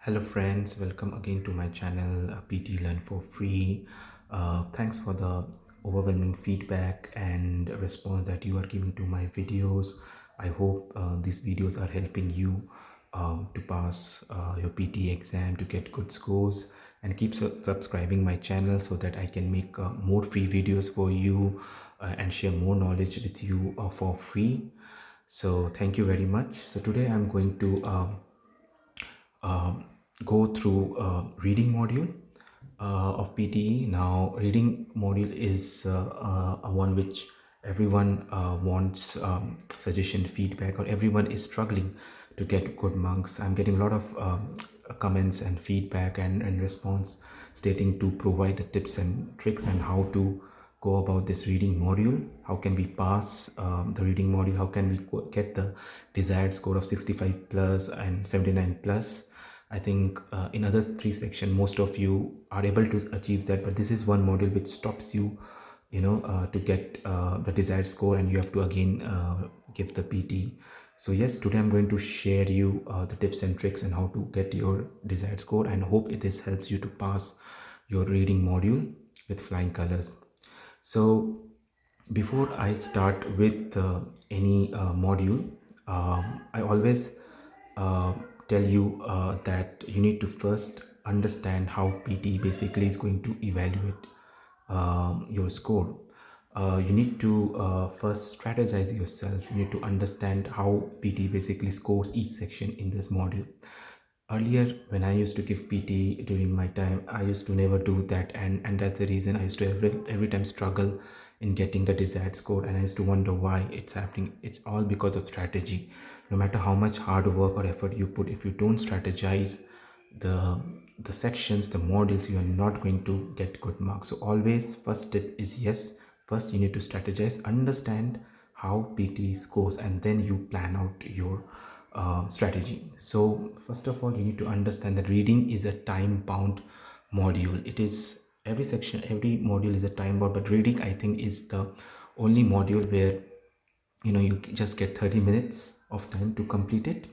Hello friends, welcome again to my channel PT Learn for Free. Thanks for the overwhelming feedback and response that you are giving to my videos. I hope these videos are helping you to pass your PT exam, to get good scores, and keep subscribing my channel so that I can make more free videos for you and share more knowledge with you for free. So thank you very much. So today I'm going to um, go through reading module of PTE. Now, reading module is a one which everyone wants suggestion, feedback, or everyone is struggling to get good marks. I'm getting a lot of comments and feedback and response stating to provide the tips and tricks and how to go about this reading module. How can we pass the reading module? How can we get the desired score of 65 plus and 79 plus? I think in other three sections, most of you are able to achieve that, but this is one module which stops you, to get the desired score, and you have to again give the PT. So yes, today I'm going to share you the tips and tricks and how to get your desired score, and hope this helps you to pass your reading module with flying colors. So before I start with any module, I always uh, tell you that you need to first understand how PT basically is going to evaluate your score. You need to first strategize yourself. You need to understand how PT basically scores each section in this module. Earlier, when I used to give PT during my time, I used to never do that, and that's the reason I used to every time struggle in getting the desired score, and I used to wonder why it's happening. It's all because of strategy. No matter how much hard work or effort you put, if you don't strategize the the sections, the modules, you are not going to get good marks. So always, first tip is yes, first you need to strategize, understand how PT scores, and then you plan out your strategy. So first of all, you need to understand that reading is a time bound module. It is every section, every module is a time bound, but reading, I think, is the only module where you just get 30 minutes of time to complete it.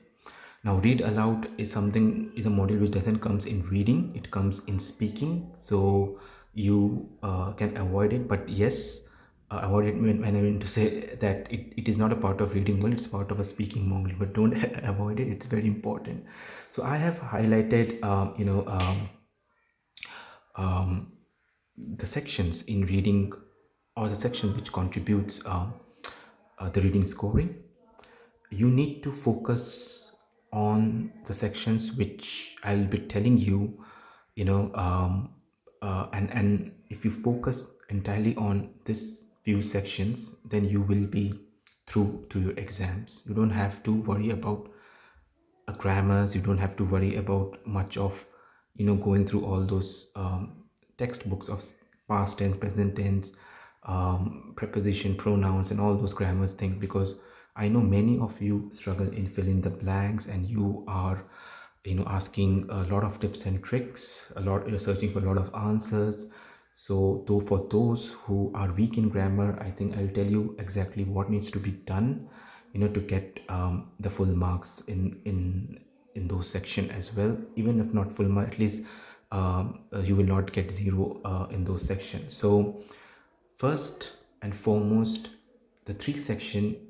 Now, read aloud is a module which doesn't comes in reading, it comes in speaking. So you can avoid it, but yes, avoid it when I mean to say that it is not a part of reading module, it's part of a speaking module, but don't avoid it, it's very important. So I have highlighted the sections in reading, or the section which contributes the reading scoring. You need to focus on the sections which I'll be telling you, and if you focus entirely on this few sections, then you will be through to your exams. You don't have to worry about grammars, you don't have to worry about much of going through all those textbooks of past tense, present tense, preposition, pronouns, and all those grammars things, because I know many of you struggle in filling the blanks, and you are asking a lot of tips and tricks, you're searching for a lot of answers. So though for those who are weak in grammar, I think I'll tell you exactly what needs to be done to get the full marks in those section as well. Even if not full mark, at least you will not get zero in those sections. So first and foremost, the three section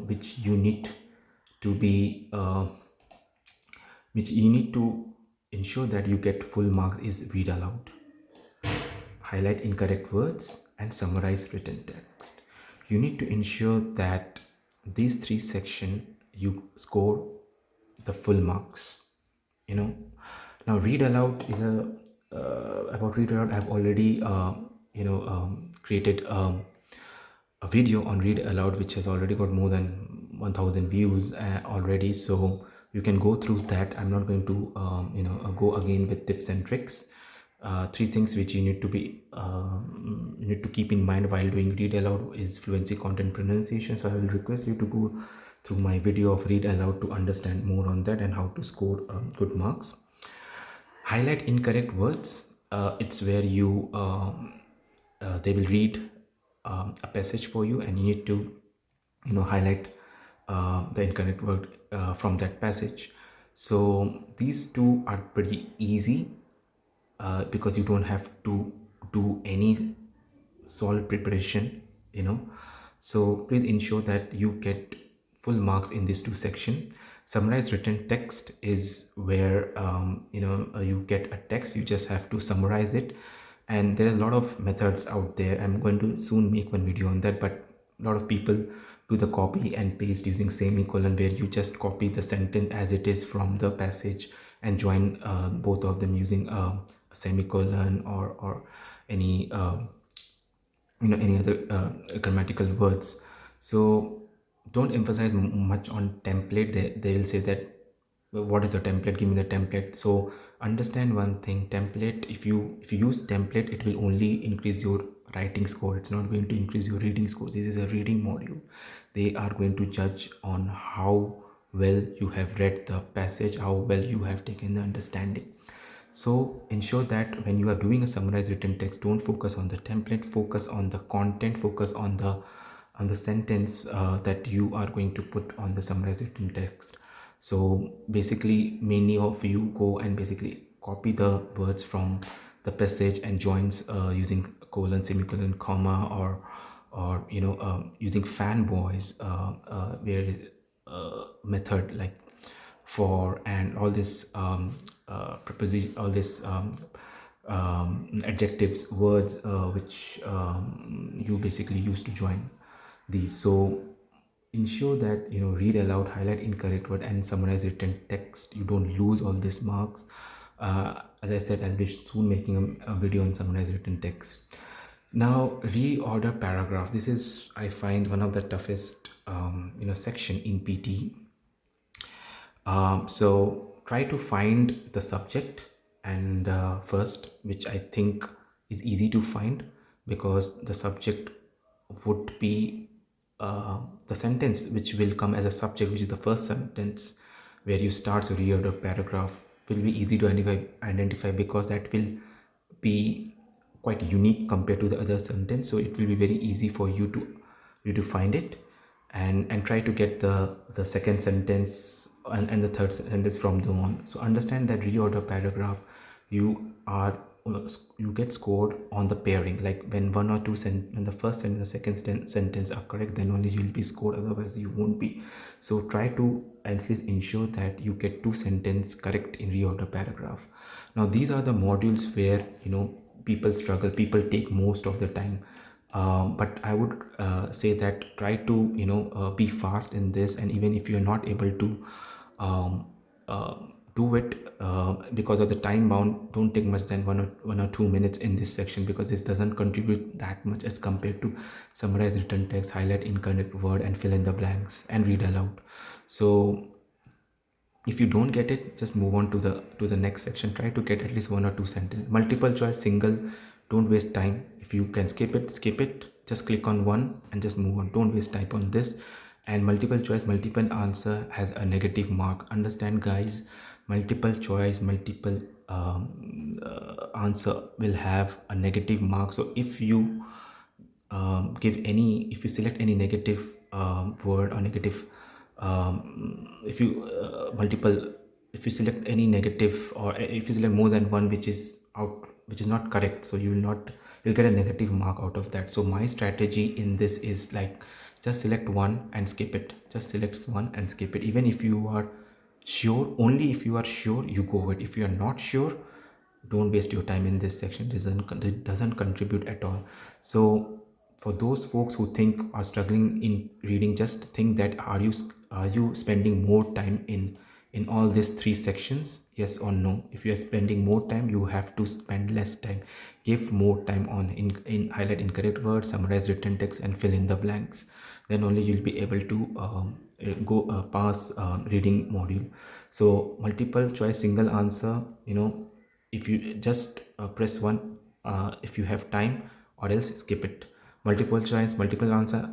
which you need to be which you need to ensure that you get full marks is read aloud, highlight incorrect words, and summarize written text. You need to ensure that these three sections you score the full marks. You know, now read aloud is a about read aloud. I've already created a video on read aloud which has already got more than 1000 views already, so you can go through that. I'm not going to go again with tips and tricks. Three things which you need to be you need to keep in mind while doing read aloud is fluency, content, pronunciation. So I will request you to go through my video of read aloud to understand more on that and how to score good marks. Highlight incorrect words. It's where you they will read a passage for you, and you need to highlight the incorrect word from that passage. So these two are pretty easy because you don't have to do any solid preparation, you know. So please ensure that you get full marks in these two sections. Summarize written text is where you get a text, you just have to summarize it, and there's a lot of methods out there. I'm going to soon make one video on that, but a lot of people do the copy and paste using semicolon, where you just copy the sentence as it is from the passage and join both of them using a semicolon or any any other grammatical words. So don't emphasize much on template. They will say that, "Well, what is the template, give me the template." So understand one thing: template, if you use template, it will only increase your writing score. It's not going to increase your reading score. This is a reading module. They are going to judge on how well you have read the passage, how well you have taken the understanding. So ensure that when you are doing a summarized written text, don't focus on the template, focus on the content, focus on the sentence that you are going to put on the summarized written text. So basically, many of you go and basically copy the words from the passage and joins using colon, semicolon, comma, or using fanboys, where method like for and all this preposition, all this adjectives, words which you basically use to join these. So ensure that read aloud, highlight incorrect word, and summarize written text. You don't lose all these marks. As I said, I'll be soon making a video on summarized written text. Now, reorder paragraph. This is, I find, one of the toughest section in PT. So try to find the subject and first, which I think is easy to find, because the subject would be the sentence which will come as a subject, which is the first sentence where you start. So reorder paragraph will be easy to identify because that will be quite unique compared to the other sentence. So it will be very easy for you to find it, and try to get the second sentence and the third sentence from the one. So understand that reorder paragraph, you are you get scored on the pairing. Like when one or two when the first and the second sentence are correct, then only you will be scored, otherwise you won't be. So try to at least ensure that you get two sentences correct in reorder paragraph. Now these are the modules where people struggle, people take most of the time. But I would say that try to be fast in this, and even if you're not able to um, do it because of the time bound, don't take much than 1 or 2 minutes in this section, because this doesn't contribute that much as compared to summarize written text, highlight incorrect word, and fill in the blanks, and read aloud. So if you don't get it, just move on to the next section. Try to get at least one or two sentences. Multiple choice, single, don't waste time. If you can skip it, skip it. Just click on one and just move on. Don't waste time on this. And multiple choice, multiple answer has a negative mark. Understand, guys, multiple choice, multiple answer will have a negative mark. So if you if you select any negative word or negative if you multiple if you select any negative, or if you select more than one which is not correct, so you'll get a negative mark out of that. So my strategy in this is like, just select one and skip it. Just select one and skip it. Even if you are sure, only if you are sure, you go with. If you are not sure, don't waste your time in this section. It doesn't contribute at all. So for those folks who think are struggling in reading, just think that, are you spending more time in all these three sections? Yes or no? If you are spending more time, you have to spend less time. Give more time on in highlight incorrect words, summarize written text, and fill in the blanks. Then only you'll be able to go pass reading module. So multiple choice, single answer, if you just press one if you have time, or else skip it. Multiple choice, multiple answer,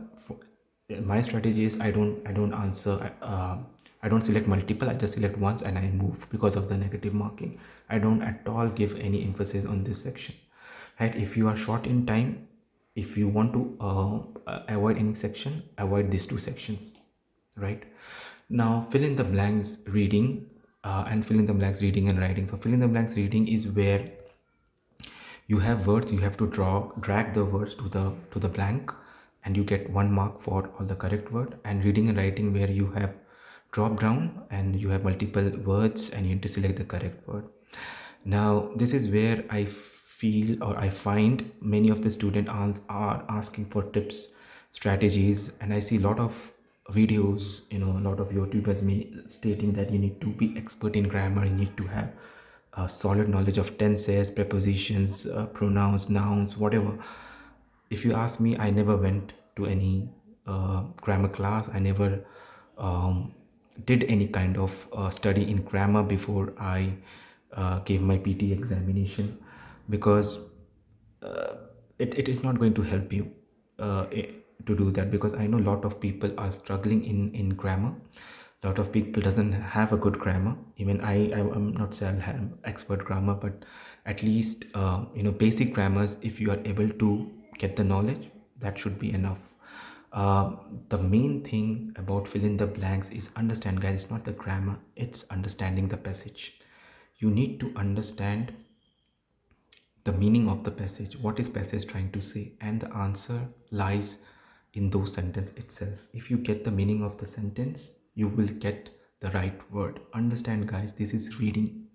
my strategy is, I don't answer, I don't select multiple, I just select once and I move, because of the negative marking. I don't at all give any emphasis on this section, right? If you are short in time, if you want to avoid any section, avoid these two sections, right? Now fill in the blanks reading. and fill in the blanks reading and writing. So fill in the blanks reading is where you have words, you have to drag the words to the blank, and you get 1 mark for all the correct word. And reading and writing, where you have drop down and you have multiple words and you need to select the correct word. Now this is where I feel, or I find, many of the students are asking for tips, strategies, and I see a lot of videos, a lot of YouTubers stating that you need to be expert in grammar, you need to have a solid knowledge of tenses, prepositions, pronouns, nouns, whatever. If you ask me, I never went to any grammar class. I never um, did any kind of study in grammar before I gave my PT examination, because it is not going to help you to do that, because I know a lot of people are struggling in grammar. A lot of people doesn't have a good grammar. Even I am not saying I'm expert grammar, but at least basic grammars, if you are able to get the knowledge, that should be enough. The main thing about fill in the blanks is understand, guys. It's not the grammar, it's understanding the passage. You need to understand the meaning of the passage, what is passage trying to say, and the answer lies in those sentence itself. If you get the meaning of the sentence, you will get the right word. Understand, guys, this is reading.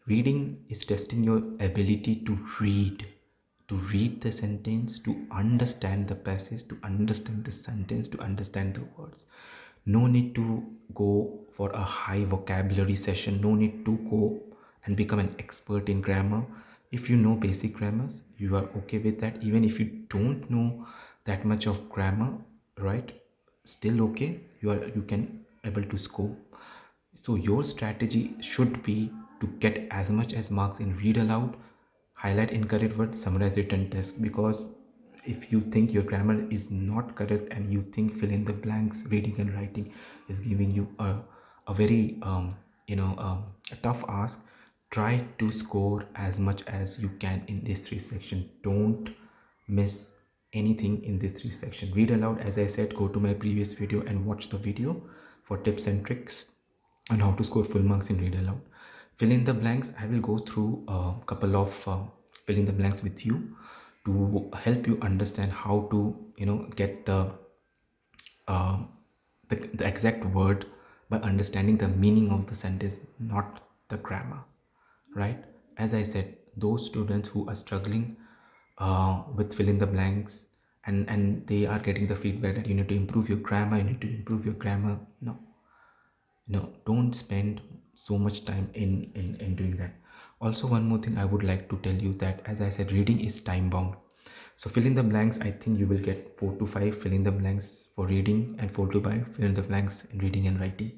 Reading is testing your ability to read the sentence, to understand the passage, to understand the sentence, to understand the words. No need to go for a high vocabulary session, no need to go and become an expert in grammar. If you know basic grammars, you are okay with that. Even if you don't know that much of grammar, right, still okay, you can able to score. So your strategy should be to get as much as marks in read aloud, highlight incorrect word, summarize written text. Because if you think your grammar is not correct and you think fill in the blanks reading and writing is giving you a very a tough ask, try to score as much as you can in this three section. Don't miss anything in this three section. Read aloud, as I said, go to my previous video and watch the video for tips and tricks on how to score full marks in read aloud. Fill in the blanks, I will go through a couple of fill in the blanks with you to help you understand how to get uh, the exact word by understanding the meaning of the sentence, not the grammar, right? As I said, those students who are struggling with fill in the blanks, and they are getting the feedback that you need to improve your grammar, you need to improve your grammar. No, don't spend so much time in doing that. Also, one more thing I would like to tell you, that as I said, reading is time bound. So fill in the blanks, I think you will get 4 to 5 fill in the blanks for reading and 4 to 5 fill in the blanks in reading and writing.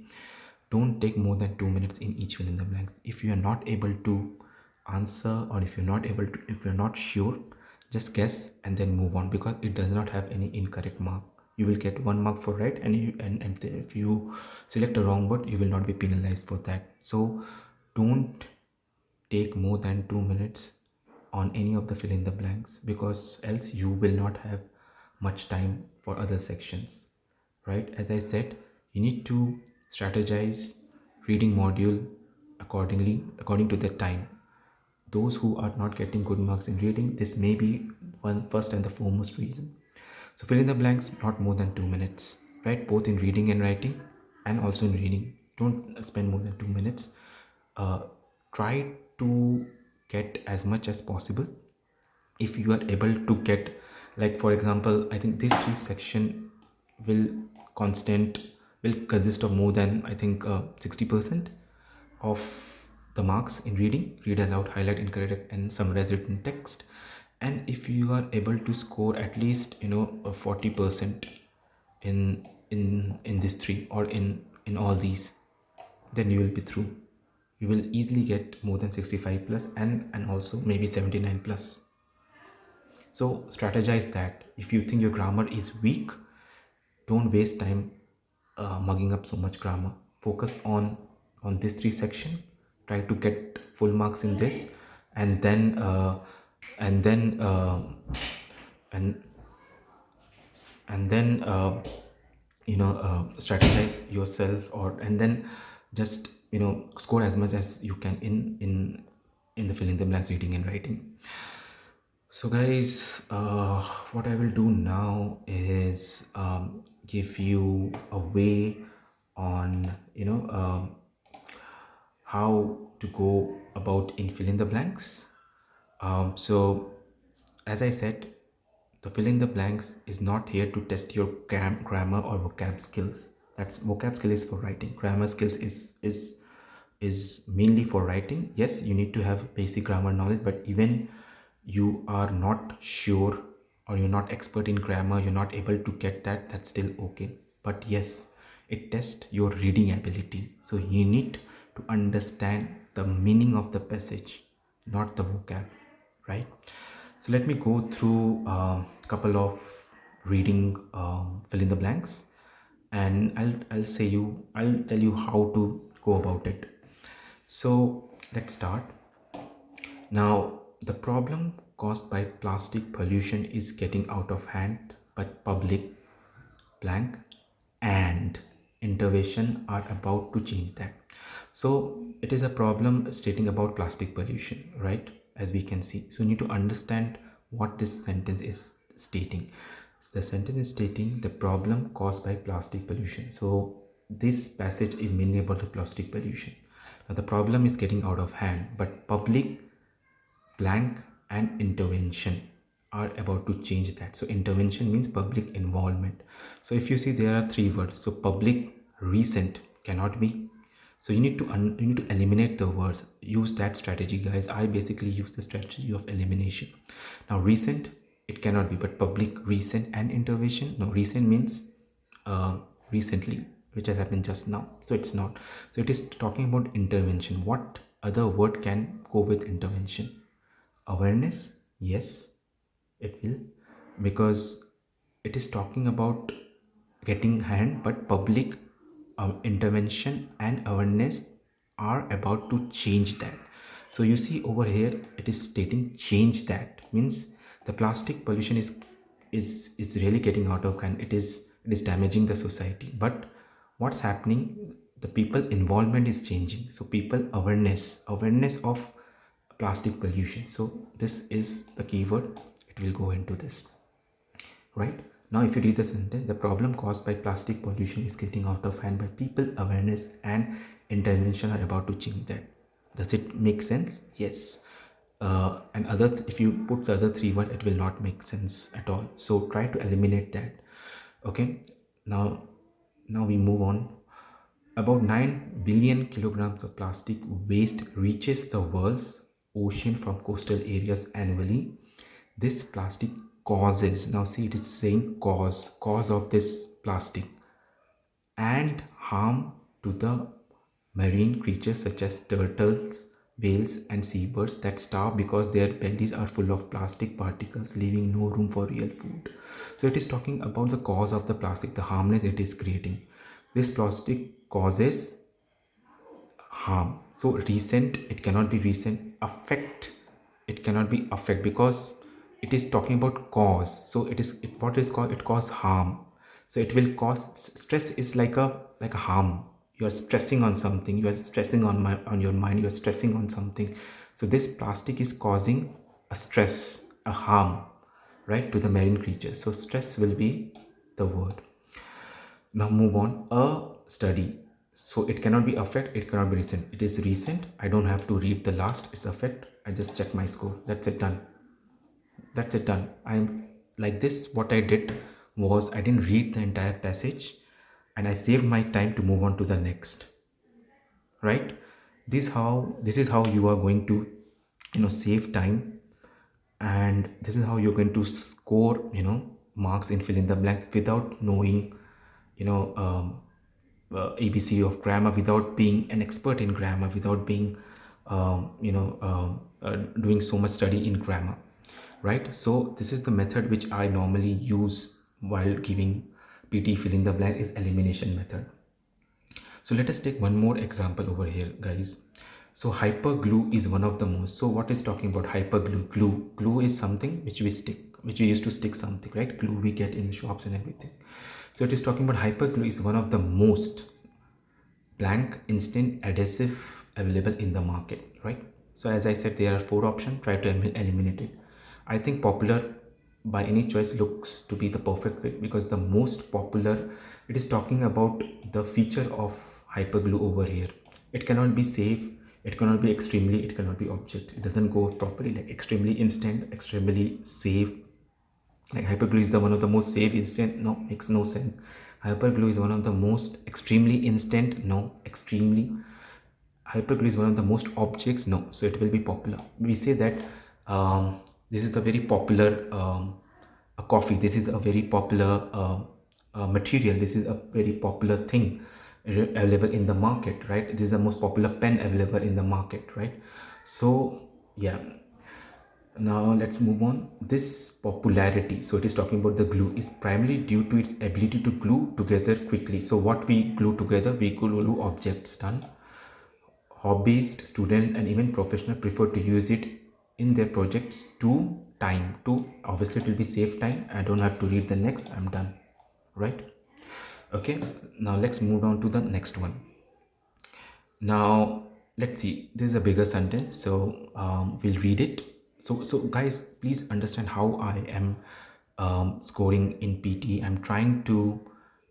Don't take more than 2 minutes in each fill in the blanks. If you are not able to answer, or if you're not sure, just guess and then move on, because it does not have any incorrect mark. You will get 1 mark for right, and if you select a wrong word, you will not be penalized for that. So don't take more than 2 minutes on any of the fill in the blanks, because else you will not have much time for other sections, right? As I said, you need to strategize reading module according to the time. Those who are not getting good marks in reading, this may be one first and the foremost reason. So fill in the blanks not more than 2 minutes, right? Both in reading and writing, and also in reading. Don't spend more than 2 minutes. uh, Try to get as much as possible. If you are able to get, like for example, I think this three section will constant will consist of more than, I think, 60% of the marks in reading, read aloud, highlight incorrect, and summarize written text. And if you are able to score at least a 40% in these three, or in all these, then you will be through. You will easily get more than 65 plus, and also maybe 79 plus. So strategize that. If you think your grammar is weak, don't waste time mugging up so much grammar. Focus on this three section. Try to get full marks in this, and then and then and and then strategize yourself, or and then just score as much as you can in the fill in the blanks reading and writing. So guys, what I will do now is give you a way on how to go about in fill in the blanks. So as I said, the fill in the blanks is not here to test your grammar or vocab skills. That's vocab skill is for writing. Grammar skills is mainly for writing. Yes, you need to have basic grammar knowledge, but even you are not sure or you're not expert in grammar, you're not able to get that, that's still okay. But yes, it tests your reading ability. So you need to understand the meaning of the passage, not the vocab, right? So let me go through a couple of reading fill in the blanks, and I'll tell you how to go about it. So let's start. Now, the problem caused by plastic pollution is getting out of hand, but public blank and intervention are about to change that. So it is a problem stating about plastic pollution, right? As we can see. So you need to understand what this sentence is stating. The sentence is stating the problem caused by plastic pollution. So this passage is mainly about the plastic pollution. Now the problem is getting out of hand, but public blank and intervention are about to change that. So intervention means public involvement. So if you see, there are three words. So public, recent cannot be. So you need to eliminate the words. Use that strategy, guys. I basically use the strategy of elimination. Now recent, it cannot be, but public, recent and intervention. No, recent means recently, which has happened just now. So it's not. So it is talking about intervention. What other word can go with intervention? Awareness, yes, it will, because it is talking about getting hand, but public intervention and awareness are about to change that. So you see over here, it is stating change that, means the plastic pollution is really getting out of hand. It is damaging the society, but what's happening, the people involvement is changing. So people awareness of plastic pollution. So this is the keyword, it will go into this, right? Now if you read the sentence, the problem caused by plastic pollution is getting out of hand, but people awareness and intervention are about to change that. Does it make sense? Yes. And if you put the other three words, it will not make sense at all. So try to eliminate that. Okay, now we move on. About 9 billion kilograms of plastic waste reaches the world's ocean from coastal areas annually. This plastic causes, now see, it is saying cause of this plastic, and harm to the marine creatures such as turtles, whales and seabirds that starve because their bellies are full of plastic particles, leaving no room for real food. So it is talking about the cause of the plastic, the harmness it is creating. This plastic causes harm. So recent, it cannot be recent. Affect, it cannot be affect, because it is talking about cause. So what is called, it cause harm. So it will cause stress, is like a harm. You are stressing on something, you are stressing on your mind, you are stressing on something. So this plastic is causing a stress, a harm, right, to the marine creatures. So stress will be the word. Now move on. A study. So it cannot be affect, it cannot be recent. It is recent. I don't have to read the last. It's affect. I just check my score. That's it, done. That's it, done. I'm like this. What I did was I didn't read the entire passage, and I saved my time to move on to the next. Right? This is how you are going to save time, and this is how you're going to score marks in fill in the blanks without knowing ABC of grammar, without being an expert in grammar, without being doing so much study in grammar, right? So this is the method which I normally use while giving PT fill in the blank, is elimination method. So let us take one more example over here, guys. So hyper glue is one of the most. So what is talking about hyper glue? Glue is something which we used to stick something, right? Glue we get in the shops and everything. So it is talking about hyper glue is one of the most blank instant adhesive available in the market, right? So as I said, there are four options. Try to eliminate it. I think popular by any choice looks to be the perfect fit because the most popular, it is talking about the feature of hyperglue over here. It cannot be safe, it cannot be extremely, it cannot be object. It doesn't go properly, like extremely instant, extremely safe. Like hyperglue is the one of the most safe instant, no, makes no sense. Hyperglue is one of the most extremely instant, no, extremely. Hyperglue is one of the most objects, no, so it will be popular. We say that this is the very popular a coffee, this is a very popular material, this is a very popular thing available in the market, right? This is the most popular pen available in the market, right? So yeah, now let's move on. This popularity, so it is talking about the glue, is primarily due to its ability to glue together quickly. So what we glue together, we glue objects. Done. Hobbyist, student, and even professional prefer to use it in their projects to time. To obviously it will be save time. I don't have to read the next. I'm done. Right? Okay. Now let's move on to the next one. Now let's see, this is a bigger sentence, so we'll read it. So guys, please understand how I am scoring in PT. I'm trying to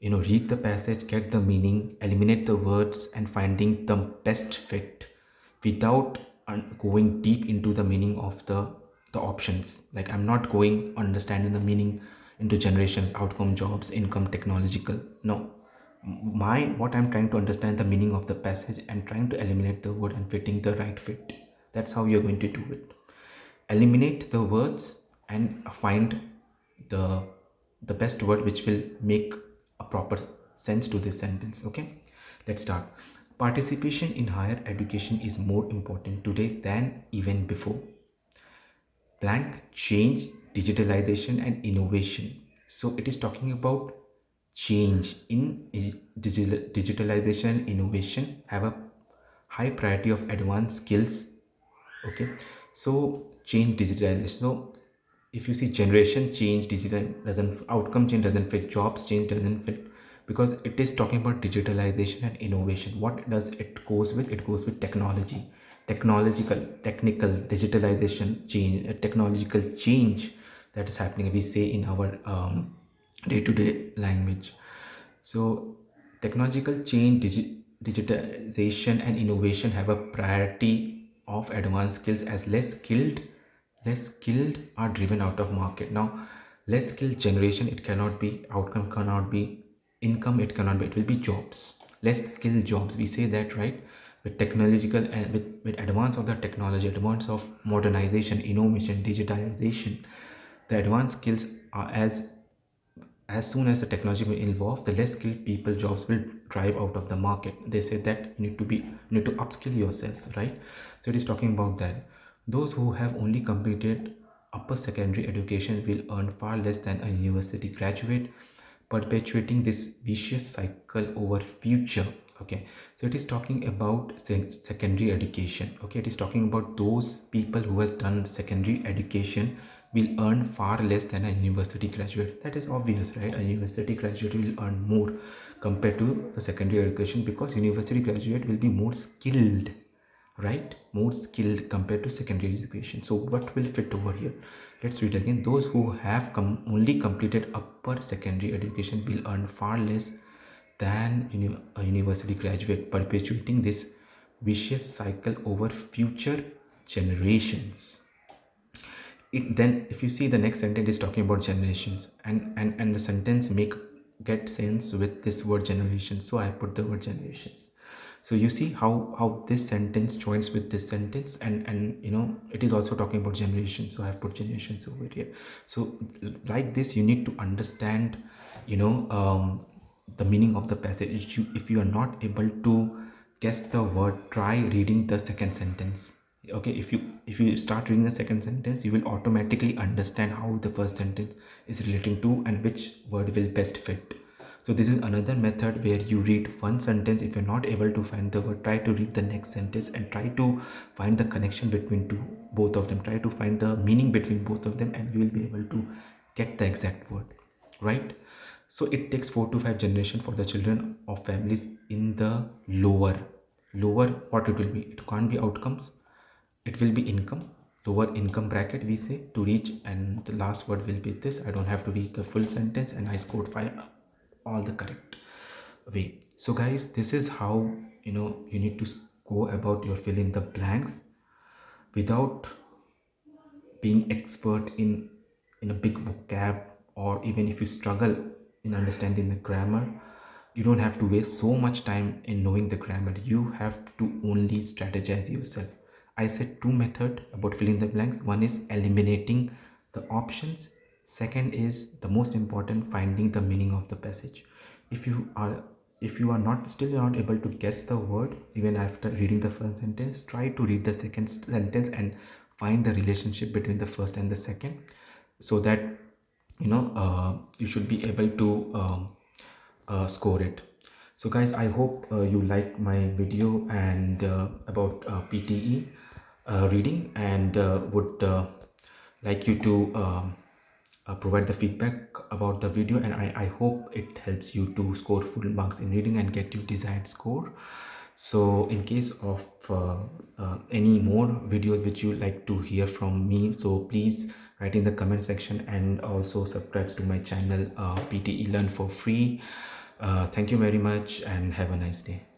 read the passage, get the meaning, eliminate the words, and finding the best fit without going deep into the meaning of the options. Like I'm not going understanding the meaning into generations, outcome, jobs, income, technological. No, what I'm trying to understand the meaning of the passage and trying to eliminate the word and fitting the right fit. That's how you're going to do it. Eliminate the words and find the the best word which will make a proper sense to this sentence. Okay, let's start. Participation in higher education is more important today than even before. Blank, change, digitalization, and innovation. So it is talking about change in digitalization, innovation have a high priority of advanced skills. Okay, so change, digitalization. So if you see generation change, digital doesn't, outcome change doesn't fit, jobs change doesn't fit, because it is talking about digitalization and innovation. What does it goes with? It goes with technology, technological, technical, digitalization change, technological change that is happening, we say in our day-to-day language. So technological change, digitization, and innovation have a priority of advanced skills, as less skilled are driven out of market. Now less skilled generation, it cannot be, outcome cannot be, income it cannot be, it will be jobs, less skilled jobs, we say that, right? With technological and with advance of the technology, advance of modernization, innovation, digitalization, the advanced skills are as soon as the technology will evolve, the less skilled people jobs will drive out of the market. They say that you need to upskill yourselves, right? So it is talking about that. Those who have only completed upper secondary education will earn far less than a university graduate, perpetuating this vicious cycle over future. Okay, so it is talking about secondary education. Okay, it is talking about those people who has done secondary education will earn far less than a university graduate. That is obvious, right? A university graduate will earn more compared to the secondary education, because university graduate will be more skilled, right? More skilled compared to secondary education. So what will fit over here? Let's read again. Those who have only completed upper secondary education will earn far less than a university graduate, perpetuating this vicious cycle over future generations. Then if you see, the next sentence is talking about generations, and the sentence get sense with this word generation, so I put the word generations. So you see how this sentence joins with this sentence, and it is also talking about generations, so I have put generations over here. So like this, you need to understand the meaning of the passage. If you are not able to guess the word, try reading the second sentence. Okay, if you start reading the second sentence, you will automatically understand how the first sentence is relating to and which word will best fit. So this is another method where you read one sentence. If you're not able to find the word, try to read the next sentence and try to find the connection between both of them. Try to find the meaning between both of them, and you will be able to get the exact word, right? So it takes 4 to 5 generations for the children of families in the lower, what it will be, it can't be outcomes, it will be income, lower income bracket we say, to reach, and the last word will be this, I don't have to reach the full sentence and I scored 5, all the correct way. So guys, this is how you need to go about your fill in the blanks without being expert in a big vocab, or even if you struggle in understanding the grammar, you don't have to waste so much time in knowing the grammar. You have to only strategize yourself. I said two methods about filling the blanks. One is eliminating the options, second is the most important, finding the meaning of the passage. If you are not still not able to guess the word even after reading the first sentence, try to read the second sentence and find the relationship between the first and the second, so that you should be able to score it. So guys, I hope you like my video and about PTE reading, and would like you to provide the feedback about the video, and I hope it helps you to score full marks in reading and get your desired score. So in case of any more videos which you like to hear from me, so please write in the comment section, and also subscribe to my channel, PTE Learn for Free. Thank you very much and have a nice day.